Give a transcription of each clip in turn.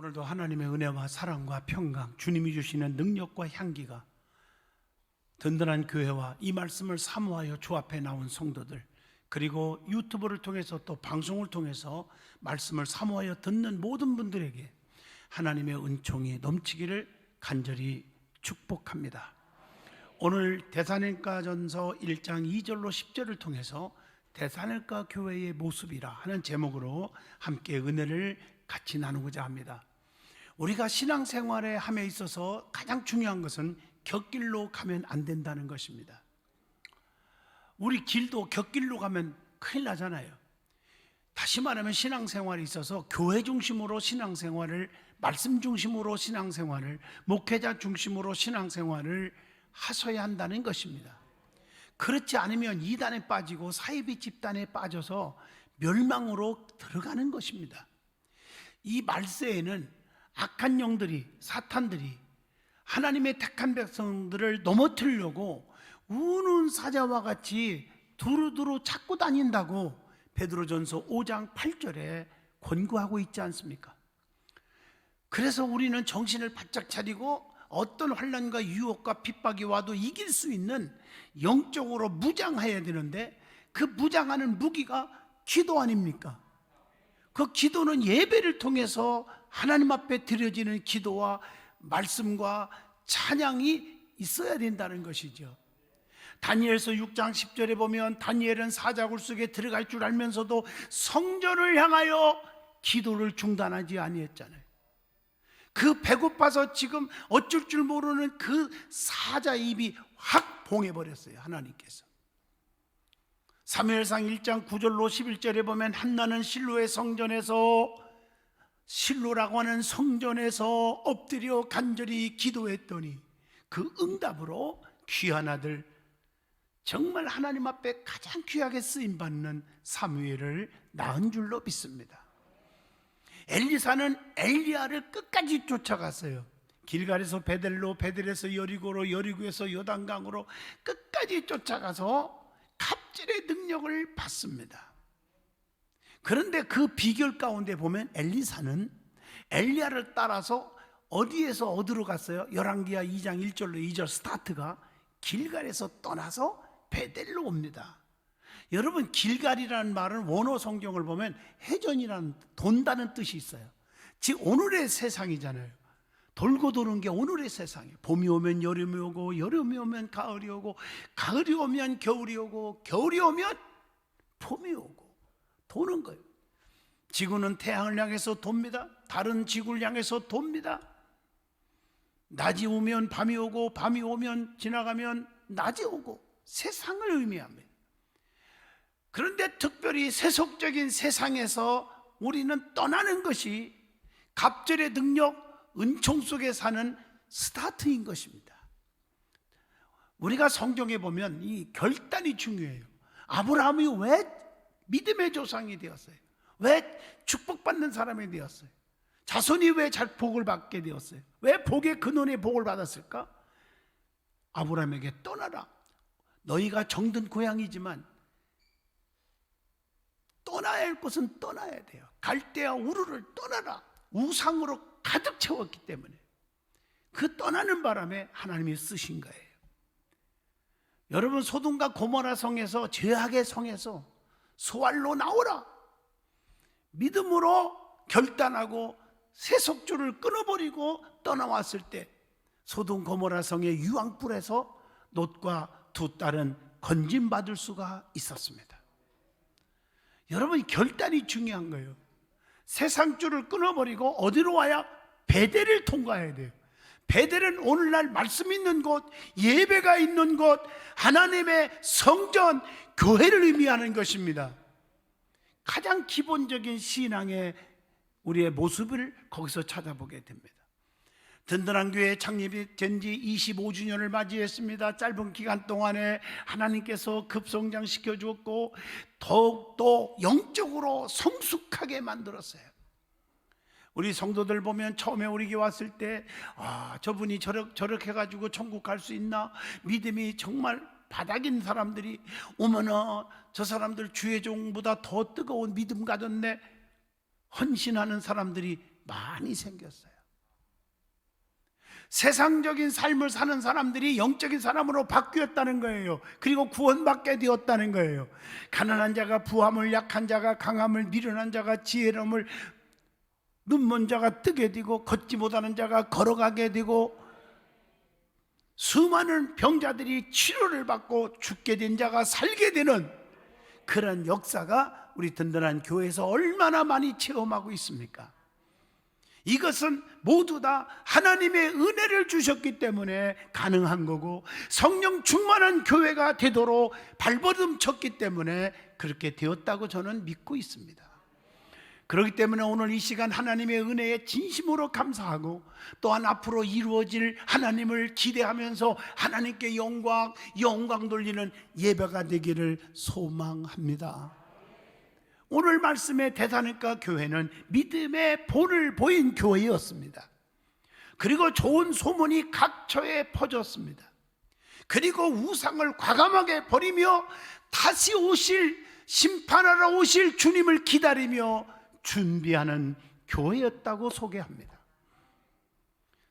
오늘도 하나님의 은혜와 사랑과 평강, 주님이 주시는 능력과 향기가 든든한 교회와 이 말씀을 사모하여 주 앞에 나온 성도들, 그리고 유튜브를 통해서 또 방송을 통해서 말씀을 사모하여 듣는 모든 분들에게 하나님의 은총이 넘치기를 간절히 축복합니다. 오늘 데살로니가전서 1장 2절로 10절을 통해서 데살로니가 교회의 모습이라 하는 제목으로 함께 은혜를 같이 나누고자 합니다. 우리가 신앙생활에 함에 있어서 가장 중요한 것은 곁길로 가면 안 된다는 것입니다. 우리 길도 곁길로 가면 큰일 나잖아요. 다시 말하면 신앙생활에 있어서 교회 중심으로 신앙생활을, 말씀 중심으로 신앙생활을, 목회자 중심으로 신앙생활을 하셔야 한다는 것입니다. 그렇지 않으면 이단에 빠지고 사이비 집단에 빠져서 멸망으로 들어가는 것입니다. 이 말세에는 악한 영들이, 사탄들이 하나님의 택한 백성들을 넘어뜨리려고 우는 사자와 같이 두루두루 찾고 다닌다고 베드로전서 5장 8절에 권고하고 있지 않습니까? 그래서 우리는 정신을 바짝 차리고 어떤 환난과 유혹과 핍박이 와도 이길 수 있는 영적으로 무장해야 되는데, 그 무장하는 무기가 기도 아닙니까? 그 기도는 예배를 통해서 하나님 앞에 드려지는 기도와 말씀과 찬양이 있어야 된다는 것이죠. 다니엘서 6장 10절에 보면 다니엘은 사자굴 속에 들어갈 줄 알면서도 성전을 향하여 기도를 중단하지 아니했잖아요. 그 배고파서 지금 어쩔 줄 모르는 그 사자 입이 확 봉해버렸어요, 하나님께서. 사무엘상 1장 9절로 11절에 보면 한나는 실로의 성전에서, 실로라고 하는 성전에서 엎드려 간절히 기도했더니 그 응답으로 귀한 아들, 정말 하나님 앞에 가장 귀하게 쓰임받는 사무엘을 낳은 줄로 믿습니다. 엘리사는 엘리야를 끝까지 쫓아갔어요. 길갈에서 베델로, 베델에서 여리고로, 여리고에서 요단강으로 끝까지 쫓아가서 갑질의 능력을 받습니다. 그런데 그 비결 가운데 보면 엘리사는 엘리야를 따라서 어디에서 어디로 갔어요? 열왕기하 2장 1절로 2절 스타트가 길갈에서 떠나서 베델로 옵니다. 여러분, 길갈이라는 말은 원어 성경을 보면 해전이라는, 돈다는 뜻이 있어요. 즉 오늘의 세상이잖아요. 돌고 도는 게 오늘의 세상이에요. 봄이 오면 여름이 오고, 여름이 오면 가을이 오고, 가을이 오면 겨울이 오고, 겨울이 오면 봄이 오고, 도는 거예요. 지구는 태양을 향해서 돕니다. 달은 지구를 향해서 돕니다. 낮이 오면 밤이 오고, 밤이 오면 지나가면 낮이 오고, 세상을 의미합니다. 그런데 특별히 세속적인 세상에서 우리는 떠나는 것이 갑절의 능력, 은총 속에 사는 스타트인 것입니다. 우리가 성경에 보면 이 결단이 중요해요. 아브라함이 왜 믿음의 조상이 되었어요? 왜 축복받는 사람이 되었어요? 자손이 왜 잘 복을 받게 되었어요? 왜 복의 근원의 복을 받았을까? 아브라함에게 떠나라. 너희가 정든 고향이지만 떠나야 할 곳은 떠나야 돼요. 갈대아 우르를 떠나라. 우상으로 가득 채웠기 때문에 그 떠나는 바람에 하나님이 쓰신 거예요. 여러분, 소돔과 고모라 성에서, 죄악의 성에서 소알로 나오라. 믿음으로 결단하고 세속주를 끊어버리고 떠나왔을 때 소돔 고모라 성의 유황불에서 롯과 두 딸은 건진받을 수가 있었습니다. 여러분, 결단이 중요한 거예요. 세상줄을 끊어버리고 어디로 와야? 베델을 통과해야 돼요. 베델은 오늘날 말씀 있는 곳, 예배가 있는 곳, 하나님의 성전, 교회를 의미하는 것입니다. 가장 기본적인 신앙의 우리의 모습을 거기서 찾아보게 됩니다. 든든한 교회 창립이 된 지 25주년을 맞이했습니다. 짧은 기간 동안에 하나님께서 급성장시켜 주었고 더욱더 영적으로 성숙하게 만들었어요. 우리 성도들 보면 처음에 우리 교회 왔을 때 저분이 저렇게 해가지고 천국 갈 수 있나? 믿음이 정말 바닥인 사람들이 오면은 저 사람들 주의 종보다 더 뜨거운 믿음 가졌네. 헌신하는 사람들이 많이 생겼어요. 세상적인 삶을 사는 사람들이 영적인 사람으로 바뀌었다는 거예요. 그리고 구원받게 되었다는 거예요. 가난한 자가 부함을, 약한 자가 강함을, 미련한 자가 지혜로움을, 눈먼 자가 뜨게 되고 걷지 못하는 자가 걸어가게 되고, 수많은 병자들이 치료를 받고 죽게 된 자가 살게 되는 그런 역사가 우리 든든한 교회에서 얼마나 많이 체험하고 있습니까? 이것은 모두 다 하나님의 은혜를 주셨기 때문에 가능한 거고, 성령 충만한 교회가 되도록 발버둥 쳤기 때문에 그렇게 되었다고 저는 믿고 있습니다. 그렇기 때문에 오늘 이 시간 하나님의 은혜에 진심으로 감사하고, 또한 앞으로 이루어질 하나님을 기대하면서 하나님께 영광 돌리는 예배가 되기를 소망합니다. 오늘 말씀의 대사님과 교회는 믿음의 본을 보인 교회였습니다. 그리고 좋은 소문이 각처에 퍼졌습니다. 그리고 우상을 과감하게 버리며 다시 오실, 심판하러 오실 주님을 기다리며 준비하는 교회였다고 소개합니다.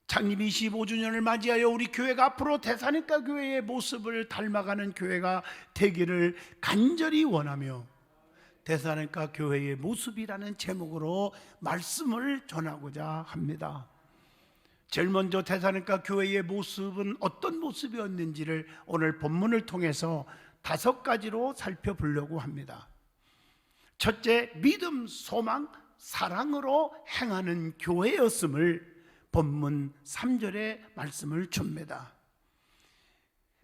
창립 25주년을 맞이하여 우리 교회가 앞으로 대사님과 교회의 모습을 닮아가는 교회가 되기를 간절히 원하며, 대사님과 교회의 모습이라는 제목으로 말씀을 전하고자 합니다. 제일 먼저 대사님과 교회의 모습은 어떤 모습이었는지를 오늘 본문을 통해서 5가지로 살펴보려고 합니다. 첫째, 믿음, 소망, 사랑으로 행하는 교회였음을 본문 3절의 말씀을 줍니다.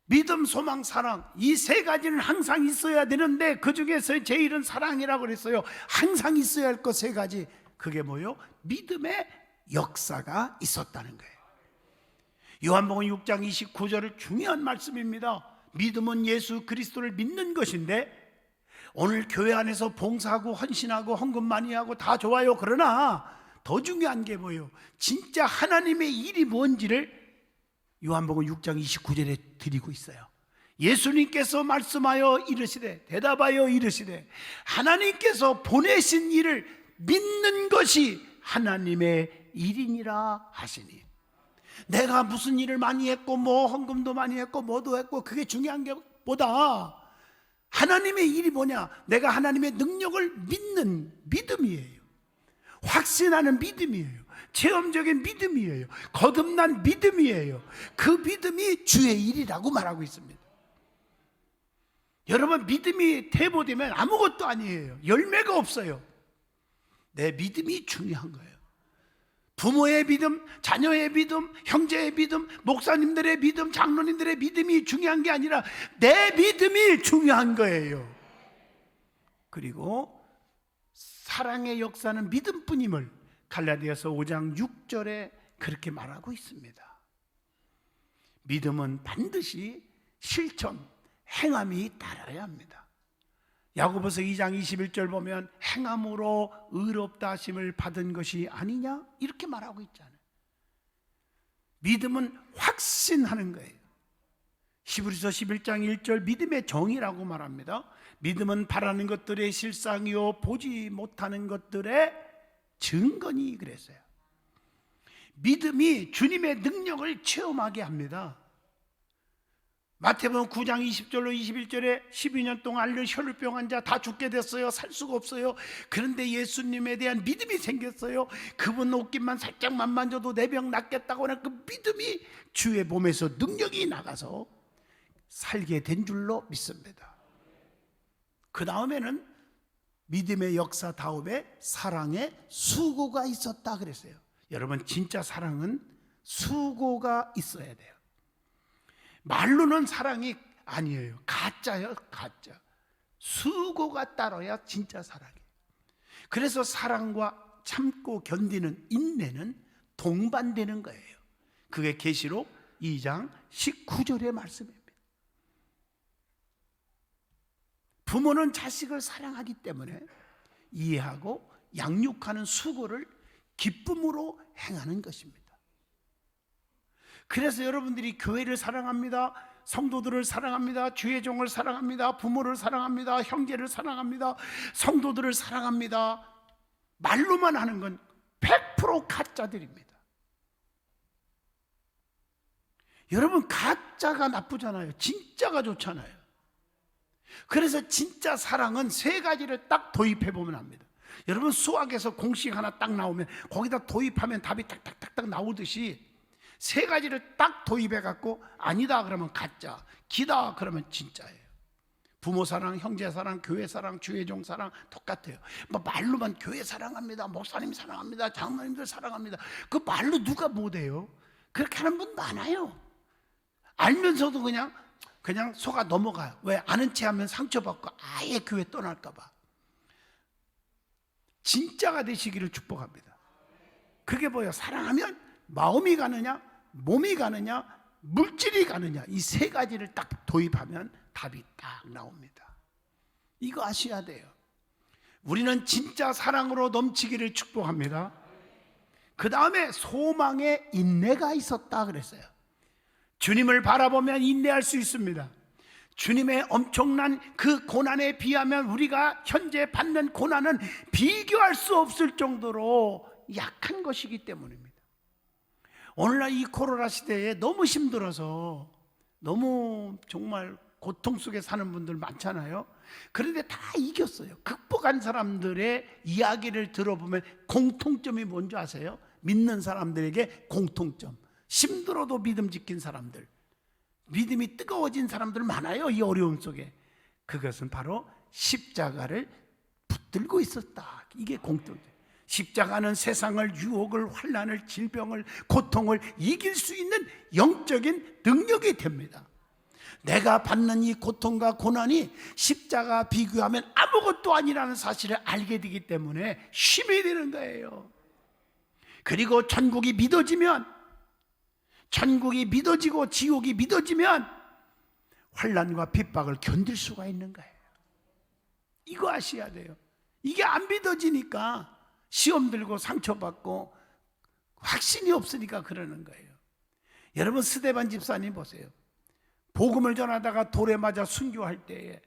믿음, 소망, 사랑, 이 3가지는 항상 있어야 되는데 그 중에서 제일은 사랑이라고 그랬어요. 항상 있어야 할 것 3가지. 그게 뭐요? 믿음의 역사가 있었다는 거예요. 요한복음 6장 29절은 중요한 말씀입니다. 믿음은 예수 그리스도를 믿는 것인데, 오늘 교회 안에서 봉사하고 헌신하고 헌금 많이 하고 다 좋아요. 그러나 더 중요한 게 뭐예요? 진짜 하나님의 일이 뭔지를 요한복음 6장 29절에 드리고 있어요. 예수님께서 말씀하여 이르시되, 대답하여 이르시되, 하나님께서 보내신 일을 믿는 것이 하나님의 일이니라 하시니. 내가 무슨 일을 많이 했고 뭐 헌금도 많이 했고 뭐도 했고 그게 중요한 게 보다 하나님의 일이 뭐냐? 내가 하나님의 능력을 믿는 믿음이에요. 확신하는 믿음이에요. 체험적인 믿음이에요. 거듭난 믿음이에요. 그 믿음이 주의 일이라고 말하고 있습니다. 여러분, 믿음이 퇴보되면 아무것도 아니에요. 열매가 없어요. 내 믿음이 중요한 거예요. 부모의 믿음, 자녀의 믿음, 형제의 믿음, 목사님들의 믿음, 장로님들의 믿음이 중요한 게 아니라 내 믿음이 중요한 거예요. 그리고 사랑의 역사는 믿음뿐임을 갈라디아서 5장 6절에 그렇게 말하고 있습니다. 믿음은 반드시 실천, 행함이 따라야 합니다. 야고보서 2장 21절 보면 행함으로 의롭다 하심을 받은 것이 아니냐? 이렇게 말하고 있잖아요. 믿음은 확신하는 거예요. 히브리서 11장 1절 믿음의 정의라고 말합니다. 믿음은 바라는 것들의 실상이요 보지 못하는 것들의 증거니 그랬어요. 믿음이 주님의 능력을 체험하게 합니다. 마태복음 9장 20절로 21절에 12년 동안 앓는 혈루병 환자 다 죽게 됐어요. 살 수가 없어요. 그런데 예수님에 대한 믿음이 생겼어요. 그분 옷깃만 살짝만 만져도 내 병 낫겠다고 하는 그 믿음이 주의 몸에서 능력이 나가서 살게 된 줄로 믿습니다. 그 다음에는 믿음의 역사 다음에 사랑의 수고가 있었다 그랬어요. 여러분, 진짜 사랑은 수고가 있어야 돼요. 말로는 사랑이 아니에요. 가짜예요, 가짜. 수고가 따라야 진짜 사랑이에요. 그래서 사랑과 참고 견디는 인내는 동반되는 거예요. 그게 계시록 2장 19절의 말씀입니다. 부모는 자식을 사랑하기 때문에 이해하고 양육하는 수고를 기쁨으로 행하는 것입니다. 그래서 여러분들이 교회를 사랑합니다. 성도들을 사랑합니다. 주의 종을 사랑합니다. 부모를 사랑합니다. 형제를 사랑합니다. 성도들을 사랑합니다. 말로만 하는 건 100% 가짜들입니다. 여러분, 가짜가 나쁘잖아요. 진짜가 좋잖아요. 그래서 진짜 사랑은 세 가지를 딱 도입해 보면 합니다. 여러분, 수학에서 공식 하나 딱 나오면 거기다 도입하면 답이 딱딱딱딱 나오듯이 세 가지를 딱 도입해 갖고 아니다 그러면 가짜, 기다 그러면 진짜예요. 부모 사랑, 형제 사랑, 교회 사랑, 주의종 사랑 똑같아요. 뭐 말로만 교회 사랑합니다, 목사님 사랑합니다, 장로님들 사랑합니다. 그 말로 누가 못해요? 그렇게 하는 분 많아요. 알면서도 그냥 속아 넘어가요. 왜? 아는 체 하면 상처받고 아예 교회 떠날까 봐. 진짜가 되시기를 축복합니다. 그게 뭐예요? 사랑하면 마음이 가느냐, 몸이 가느냐, 물질이 가느냐, 이 세 가지를 딱 도입하면 답이 딱 나옵니다. 이거 아셔야 돼요. 우리는 진짜 사랑으로 넘치기를 축복합니다. 그 다음에 소망에 인내가 있었다 그랬어요. 주님을 바라보면 인내할 수 있습니다. 주님의 엄청난 그 고난에 비하면 우리가 현재 받는 고난은 비교할 수 없을 정도로 약한 것이기 때문입니다. 오늘날 이 코로나 시대에 너무 힘들어서 너무 정말 고통 속에 사는 분들 많잖아요. 그런데 다 이겼어요. 극복한 사람들의 이야기를 들어보면 공통점이 뭔지 아세요? 믿는 사람들에게 공통점. 힘들어도 믿음 지킨 사람들, 믿음이 뜨거워진 사람들 많아요. 이 어려움 속에. 그것은 바로 십자가를 붙들고 있었다. 이게 공통점. 십자가는 세상을, 유혹을, 환난을, 질병을, 고통을 이길 수 있는 영적인 능력이 됩니다. 내가 받는 이 고통과 고난이 십자가 비교하면 아무것도 아니라는 사실을 알게 되기 때문에 힘이 되는 거예요. 그리고 천국이 믿어지면, 천국이 믿어지고 지옥이 믿어지면 환난과 핍박을 견딜 수가 있는 거예요. 이거 아셔야 돼요. 이게 안 믿어지니까 시험 들고 상처받고 확신이 없으니까 그러는 거예요. 여러분, 스데반 집사님 보세요. 복음을 전하다가 돌에 맞아 순교할 때에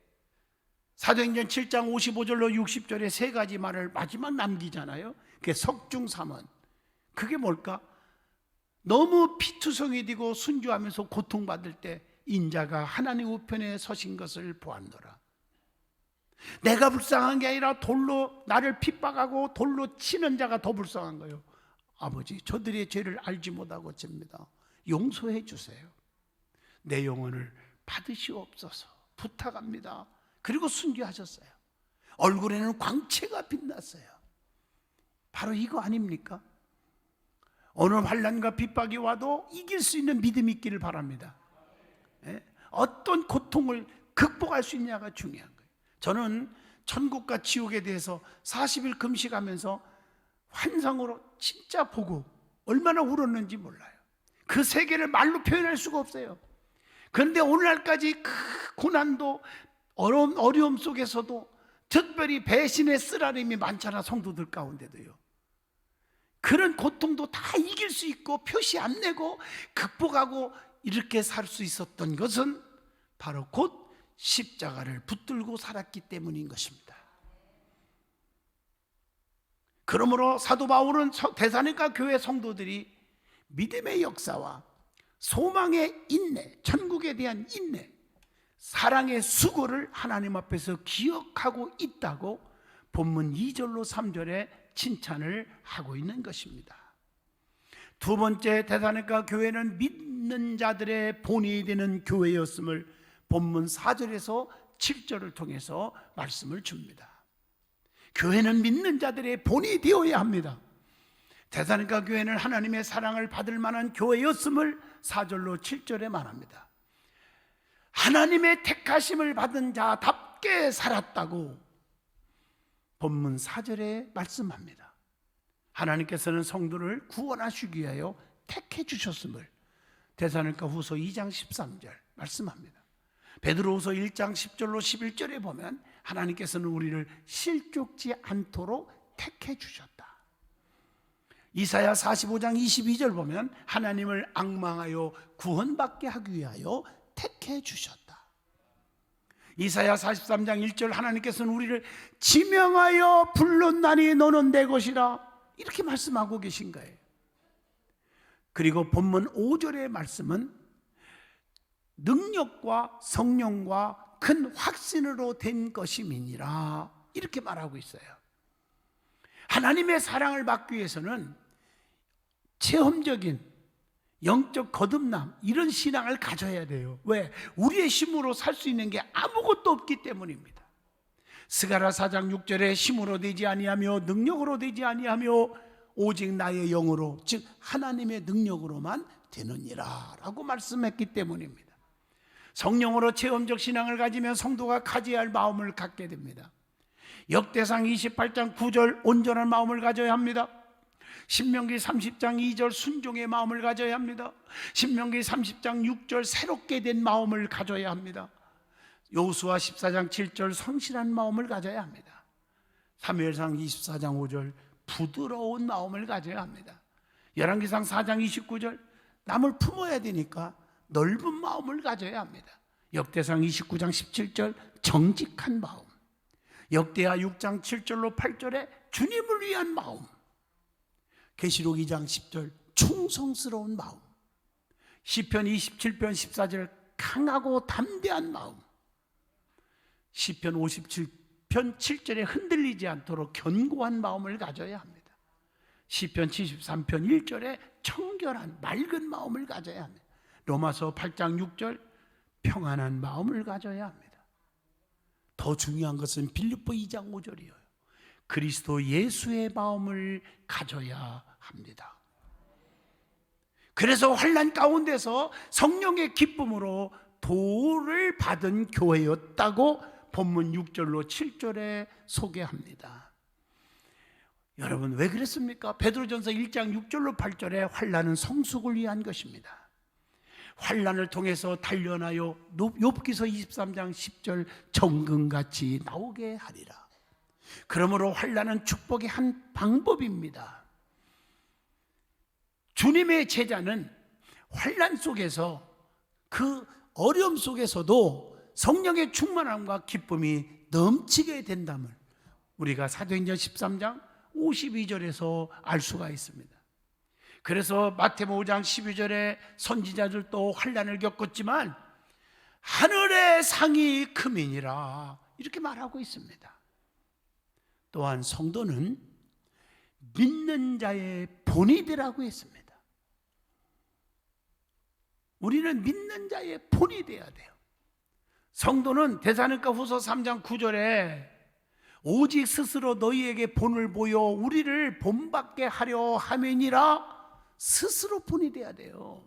사도행전 7장 55절로 60절에 세 가지 말을 마지막 남기잖아요. 그게 석중삼원. 그게 뭘까? 너무 피투성이 되고 순교하면서 고통받을 때 인자가 하나님 우편에 서신 것을 보았노라. 내가 불쌍한 게 아니라 돌로 나를 핍박하고 돌로 치는 자가 더 불쌍한 거예요. 아버지, 저들의 죄를 알지 못하고 집니다. 용서해 주세요. 내 영혼을 받으시옵소서 부탁합니다. 그리고 순교하셨어요. 얼굴에는 광채가 빛났어요. 바로 이거 아닙니까? 어느 환난과 핍박이 와도 이길 수 있는 믿음이 있기를 바랍니다. 어떤 고통을 극복할 수 있냐가 중요한 거예요. 저는 천국과 지옥에 대해서 40일 금식하면서 환상으로 진짜 보고 얼마나 울었는지 몰라요. 그 세계를 말로 표현할 수가 없어요. 그런데 오늘날까지 그 고난도 어려움 속에서도 특별히 배신의 쓰라림이 많잖아, 성도들 가운데도요. 그런 고통도 다 이길 수 있고 표시 안 내고 극복하고 이렇게 살 수 있었던 것은 바로 곧 십자가를 붙들고 살았기 때문인 것입니다. 그러므로 사도 바울은 데살로니가 교회 성도들이 믿음의 역사와 소망의 인내, 천국에 대한 인내, 사랑의 수고를 하나님 앞에서 기억하고 있다고 본문 2절로 3절에 칭찬을 하고 있는 것입니다. 두 번째, 데살로니가 교회는 믿는 자들의 본이 되는 교회였음을 본문 4절에서 7절을 통해서 말씀을 줍니다. 교회는 믿는 자들의 본이 되어야 합니다. 데살로니가 교회는 하나님의 사랑을 받을 만한 교회였음을 4절로 7절에 말합니다. 하나님의 택하심을 받은 자답게 살았다고 본문 4절에 말씀합니다. 하나님께서는 성도를 구원하시기 위하여 택해 주셨음을 데살로니가 후서 2장 13절 말씀합니다. 베드로후서 1장 10절로 11절에 보면 하나님께서는 우리를 실족지 않도록 택해 주셨다. 이사야 45장 22절 보면 하나님을 앙망하여 구원받게 하기 위하여 택해 주셨다. 이사야 43장 1절 하나님께서는 우리를 지명하여 불렀나니 너는 내 것이라 이렇게 말씀하고 계신 거예요. 그리고 본문 5절의 말씀은 능력과 성령과 큰 확신으로 된 것임이니라 이렇게 말하고 있어요. 하나님의 사랑을 받기 위해서는 체험적인 영적 거듭남 이런 신앙을 가져야 돼요. 왜? 우리의 힘으로 살 수 있는 게 아무것도 없기 때문입니다. 스가랴 4장 6절에 힘으로 되지 아니하며 능력으로 되지 아니하며 오직 나의 영으로 즉 하나님의 능력으로만 되느니라 라고 말씀했기 때문입니다. 성령으로 체험적 신앙을 가지면 성도가 가져야 할 마음을 갖게 됩니다. 역대상 28장 9절 온전한 마음을 가져야 합니다. 신명기 30장 2절 순종의 마음을 가져야 합니다. 신명기 30장 6절 새롭게 된 마음을 가져야 합니다. 여호수아 14장 7절 성실한 마음을 가져야 합니다. 사무엘상 24장 5절 부드러운 마음을 가져야 합니다. 열왕기상 4장 29절 남을 품어야 되니까 넓은 마음을 가져야 합니다. 역대상 29장 17절 정직한 마음, 역대하 6장 7절로 8절에 주님을 위한 마음, 계시록 2장 10절 충성스러운 마음, 시편 27편 14절 강하고 담대한 마음, 시편 57편 7절에 흔들리지 않도록 견고한 마음을 가져야 합니다. 시편 73편 1절에 청결한 맑은 마음을 가져야 합니다. 로마서 8장 6절 평안한 마음을 가져야 합니다. 더 중요한 것은 빌립보 2장 5절이에요. 그리스도 예수의 마음을 가져야 합니다. 그래서 환난 가운데서 성령의 기쁨으로 도를 받은 교회였다고 본문 6절로 7절에 소개합니다. 여러분 왜 그랬습니까? 베드로전서 1장 6절로 8절에 환난은 성숙을 위한 것입니다. 환난을 통해서 단련하여 욥기서 23장 10절 정금같이 나오게 하리라. 그러므로 환난은 축복의 한 방법입니다. 주님의 제자는 환난 속에서 그 어려움 속에서도 성령의 충만함과 기쁨이 넘치게 된다면 우리가 사도행전 13장 52절에서 알 수가 있습니다. 그래서 마태복음 5장 12절에 선지자들도 환난을 겪었지만 하늘의 상이 크민이라 이렇게 말하고 있습니다. 또한 성도는 믿는 자의 본이 되라고 했습니다. 우리는 믿는 자의 본이 되어야 돼요. 성도는 데살로니가 후서 3장 9절에 오직 스스로 너희에게 본을 보여 우리를 본받게 하려 함이니라 스스로 본이 되어야 돼요.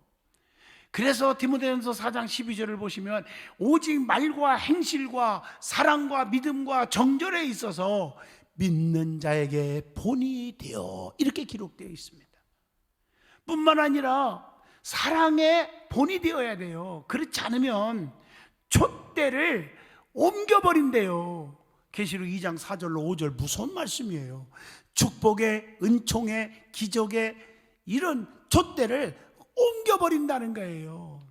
그래서 디모데전서 4장 12절을 보시면 오직 말과 행실과 사랑과 믿음과 정절에 있어서 믿는 자에게 본이 되어 이렇게 기록되어 있습니다. 뿐만 아니라 사랑의 본이 되어야 돼요. 그렇지 않으면 촛대를 옮겨버린대요. 계시록 2장 4절로 5절 무서운 말씀이에요. 축복의 은총의 기적의 이런 촛대를 옮겨버린다는 거예요.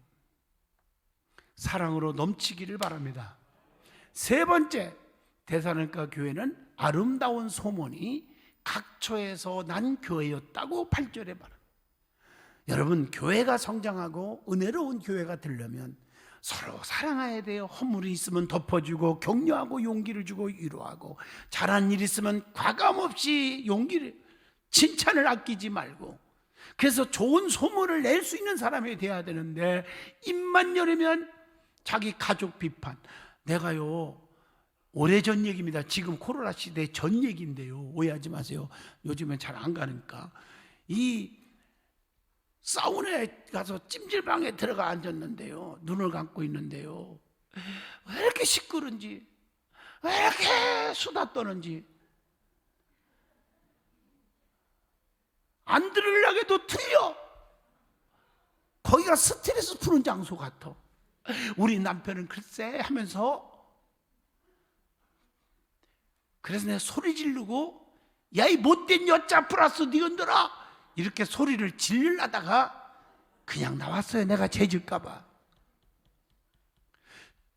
사랑으로 넘치기를 바랍니다. 세 번째, 데살로니가 교회는 아름다운 소문이 각처에서 난 교회였다고 8절에 말합니다. 여러분 교회가 성장하고 은혜로운 교회가 되려면 서로 사랑해야 돼요. 허물이 있으면 덮어주고 격려하고 용기를 주고 위로하고 잘한 일 있으면 과감없이 용기를 칭찬을 아끼지 말고 그래서 좋은 소문을 낼 수 있는 사람이 돼야 되는데 입만 열으면 자기 가족 비판. 내가요 오래전 얘기입니다. 지금 코로나 시대 전 얘기인데요. 오해하지 마세요. 요즘엔 잘 안 가니까 이 사우나에 가서 찜질방에 들어가 앉았는데요. 눈을 감고 있는데요. 왜 이렇게 시끄러운지, 왜 이렇게 수다 떠는지 안 들으려고 해도 들려. 거기가 스트레스 푸는 장소 같아. 우리 남편은 글쎄 하면서 그래서 내가 소리 지르고 야 이 못된 여자 플러스 니언들아 이렇게 소리를 지르려다가 그냥 나왔어요. 내가 죄질까 봐.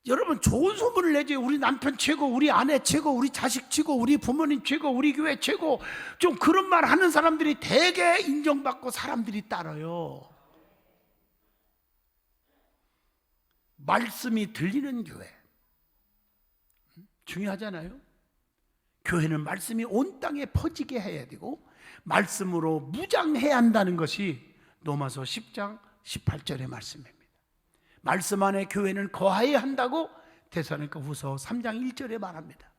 여러분 좋은 소문을 내줘요. 우리 남편 최고, 우리 아내 최고, 우리 자식 최고, 우리 부모님 최고, 우리 교회 최고. 좀 그런 말 하는 사람들이 되게 인정받고 사람들이 따라요. 말씀이 들리는 교회 중요하잖아요. 교회는 말씀이 온 땅에 퍼지게 해야 되고 말씀으로 무장해야 한다는 것이 로마서 10장 18절의 말씀입니다. 말씀 안에 교회는 거하여야 한다고 데살로니가후서 3장 1절에 말합니다.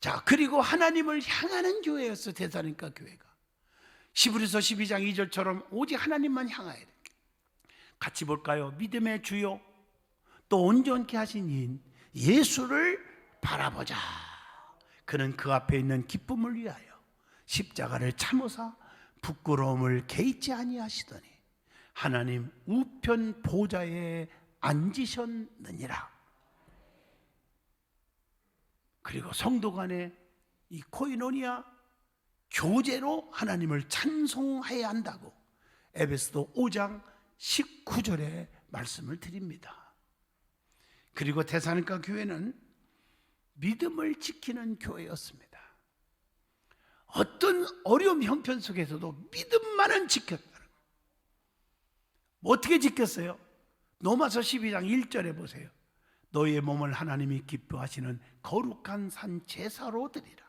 자, 그리고 하나님을 향하는 교회였어. 데살로니가 교회가 히브리서 12장 2절처럼 오직 하나님만 향하여야 돼요. 같이 볼까요? 믿음의 주요 또 온전케 하신 이인 예수를 바라보자. 그는 그 앞에 있는 기쁨을 위하여 십자가를 참으사 부끄러움을 개의치 아니하시더니 하나님 우편 보좌에 앉으셨느니라. 그리고 성도 간에 이 코이노니아 교제로 하나님을 찬송해야 한다고 에베소서 5장 19절에 말씀을 드립니다. 그리고 데살로니가 교회는 믿음을 지키는 교회였습니다. 어떤 어려움 형편 속에서도 믿음만은 지켰다. 어떻게 지켰어요? 로마서 12장 1절에 보세요. 너희의 몸을 하나님이 기뻐하시는 거룩한 산 제사로 드리라.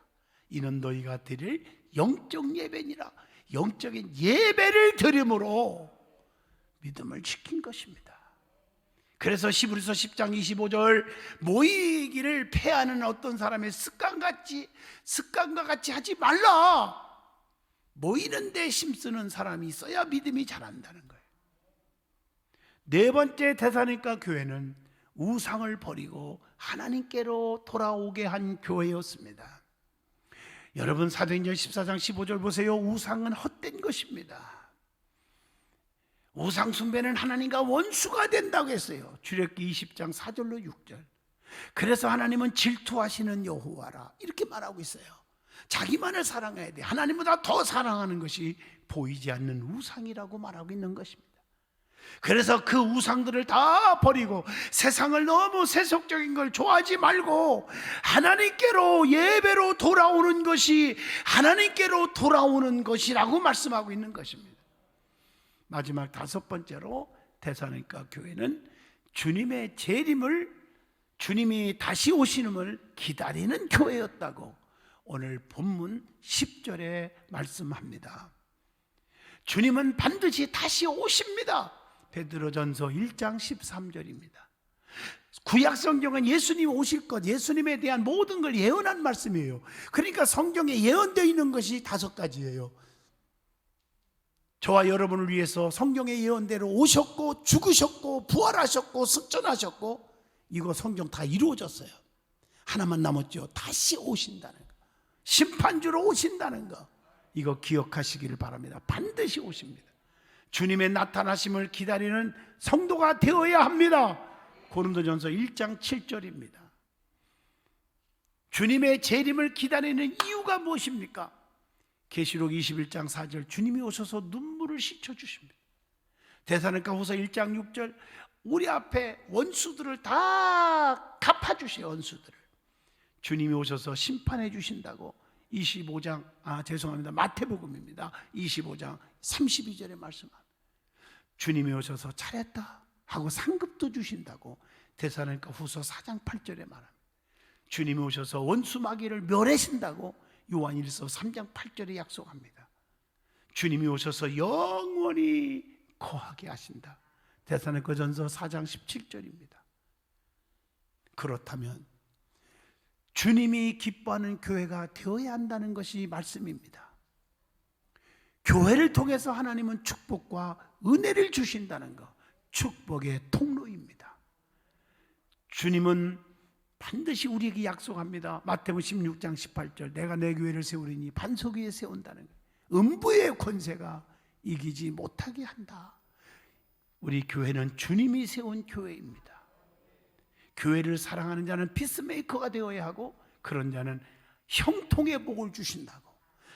이는 너희가 드릴 영적 예배니라. 영적인 예배를 드림으로 믿음을 지킨 것입니다. 그래서 히브리서 10장 25절 모이기를 패하는 어떤 사람의 습관과 같이 하지 말라. 모이는 데 힘쓰는 사람이 있어야 믿음이 자란다는 거예요. 네 번째 데살로니가 교회는 우상을 버리고 하나님께로 돌아오게 한 교회였습니다. 여러분 사도행전 14장 15절 보세요. 우상은 헛된 것입니다. 우상 숭배는 하나님과 원수가 된다고 했어요. 출애굽기 20장 4절로 6절. 그래서 하나님은 질투하시는 여호와라 이렇게 말하고 있어요. 자기만을 사랑해야 돼. 하나님보다 더 사랑하는 것이 보이지 않는 우상이라고 말하고 있는 것입니다. 그래서 그 우상들을 다 버리고 세상을 너무 세속적인 걸 좋아하지 말고 하나님께로 예배로 돌아오는 것이 하나님께로 돌아오는 것이라고 말씀하고 있는 것입니다. 마지막 다섯 번째로 데살로니가 교회는 주님의 재림을, 주님이 다시 오시는을 기다리는 교회였다고 오늘 본문 10절에 말씀합니다. 주님은 반드시 다시 오십니다. 베드로전서 1장 13절입니다. 구약 성경은 예수님 오실 것, 예수님에 대한 모든 걸 예언한 말씀이에요. 그러니까 성경에 예언되어 있는 것이 다섯 가지예요. 저와 여러분을 위해서 성경의 예언대로 오셨고 죽으셨고 부활하셨고 승천하셨고 이거 성경 다 이루어졌어요. 하나만 남았죠. 다시 오신다는 거, 심판주로 오신다는 거, 이거 기억하시기를 바랍니다. 반드시 오십니다. 주님의 나타나심을 기다리는 성도가 되어야 합니다. 고린도전서 1장 7절입니다. 주님의 재림을 기다리는 이유가 무엇입니까? 계시록 21장 4절 주님이 오셔서 눈물을 씻어주십니다. 데살로니가후서 1장 6절 우리 앞에 원수들을 다 갚아주세요. 원수들을 주님이 오셔서 심판해 주신다고 25장 마태복음입니다. 25장 32절에 말씀합니다. 주님이 오셔서 잘했다 하고 상급도 주신다고 데살로니가후서 4장 8절에 말합니다. 주님이 오셔서 원수 마귀를 멸하신다고 요한일서 3장 8절에 약속합니다. 주님이 오셔서 영원히 거하게 하신다. 데살로니가전서 4장 17절입니다. 그렇다면 주님이 기뻐하는 교회가 되어야 한다는 것이 말씀입니다. 교회를 통해서 하나님은 축복과 은혜를 주신다는 것, 축복의 통로입니다. 주님은 반드시 우리에게 약속합니다. 마태복음 16장 18절 내가 내 교회를 세우리니 반석 위에 세운다는 것, 음부의 권세가 이기지 못하게 한다. 우리 교회는 주님이 세운 교회입니다. 교회를 사랑하는 자는 피스메이커가 되어야 하고 그런 자는 형통의 복을 주신다고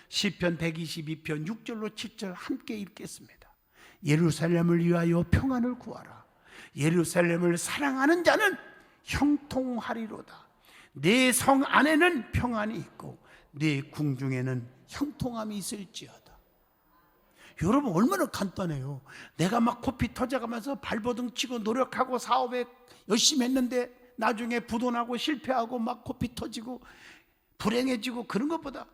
시편 122편 6절로 7절 함께 읽겠습니다. 예루살렘을 위하여 평안을 구하라. 예루살렘을 사랑하는 자는 형통하리로다. 내 성 안에는 평안이 있고 내 궁중에는 형통함이 있을지어다. 여러분, 얼마나 간단해요. 내가 막 코피 터져가면서 발버둥 치고 노력하고 사업에 열심히 했는데 나중에 부도나고 실패하고 막 코피 터지고 불행해지고 그런 것보다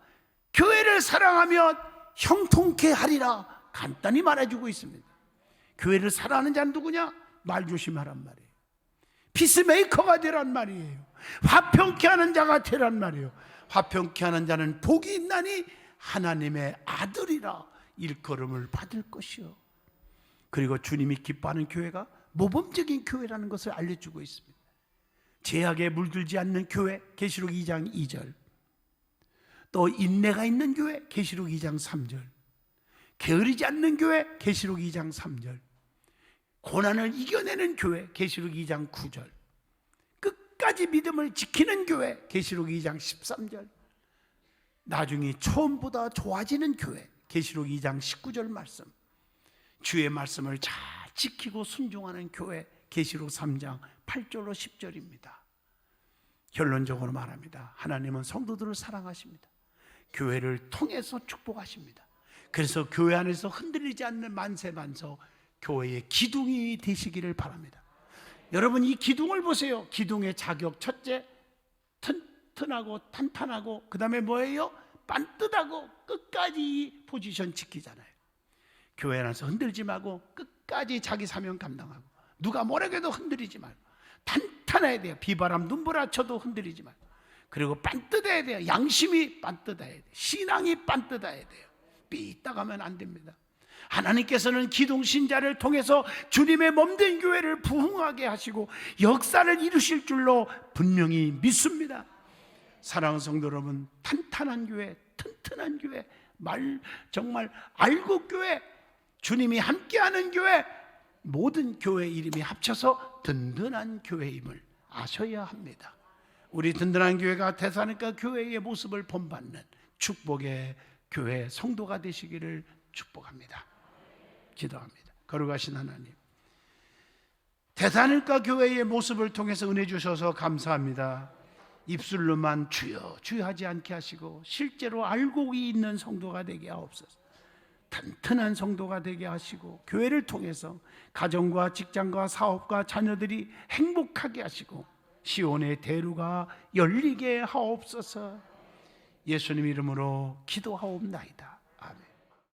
교회를 사랑하면 형통케 하리라 간단히 말해주고 있습니다. 교회를 사랑하는 자는 누구냐? 말 조심하란 말이에요. 피스메이커가 되란 말이에요. 화평케 하는 자가 되란 말이에요. 화평케 하는 자는 복이 있나니 하나님의 아들이라 일컬음을 받을 것이요. 그리고 주님이 기뻐하는 교회가 모범적인 교회라는 것을 알려주고 있습니다. 죄악에 물들지 않는 교회, 계시록 2장 2절. 또 인내가 있는 교회, 계시록 2장 3절. 게으르지 않는 교회, 계시록 2장 3절. 고난을 이겨내는 교회, 계시록 2장 9절. 끝까지 믿음을 지키는 교회, 계시록 2장 13절. 나중에 처음보다 좋아지는 교회, 계시록 2장 19절 말씀. 주의 말씀을 잘 지키고 순종하는 교회, 계시록 3장 8절로 10절입니다. 결론적으로 말합니다. 하나님은 성도들을 사랑하십니다. 교회를 통해서 축복하십니다. 그래서 교회 안에서 흔들리지 않는 만세만서 교회의 기둥이 되시기를 바랍니다. 여러분, 이 기둥을 보세요. 기둥의 자격, 첫째, 튼튼하고 탄탄하고, 그 다음에 뭐예요? 반듯하고 끝까지 포지션 지키잖아요. 교회 안에서 흔들지 말고 끝까지 자기 사명 감당하고, 누가 뭐라고 해도 흔들리지 말고 탄탄해야 돼요. 비바람 눈보라 쳐도 흔들리지 말고. 그리고 반듯해야 돼요. 양심이 반듯해야 돼요. 신앙이 반듯해야 돼요. 삐딱하면 안 됩니다. 하나님께서는 기둥신자를 통해서 주님의 몸된 교회를 부흥하게 하시고 역사를 이루실 줄로 분명히 믿습니다. 사랑하는 성도 여러분, 탄탄한 교회, 튼튼한 교회, 정말 알곡교회, 주님이 함께하는 교회, 모든 교회 이름이 합쳐서 든든한 교회임을 아셔야 합니다. 우리 든든한 교회가 대사니까 교회의 모습을 본받는 축복의 교회 성도가 되시기를 축복합니다. 기도합니다. 거룩하신 하나님, 대사니까 교회의 모습을 통해서 은혜 주셔서 감사합니다. 입술로만 주여 주여 하지 않게 하시고 실제로 알곡이 있는 성도가 되게 하옵소서. 튼튼한 성도가 되게 하시고 교회를 통해서 가정과 직장과 사업과 자녀들이 행복하게 하시고 시온의 대루가 열리게 하옵소서. 예수님 이름으로 기도하옵나이다.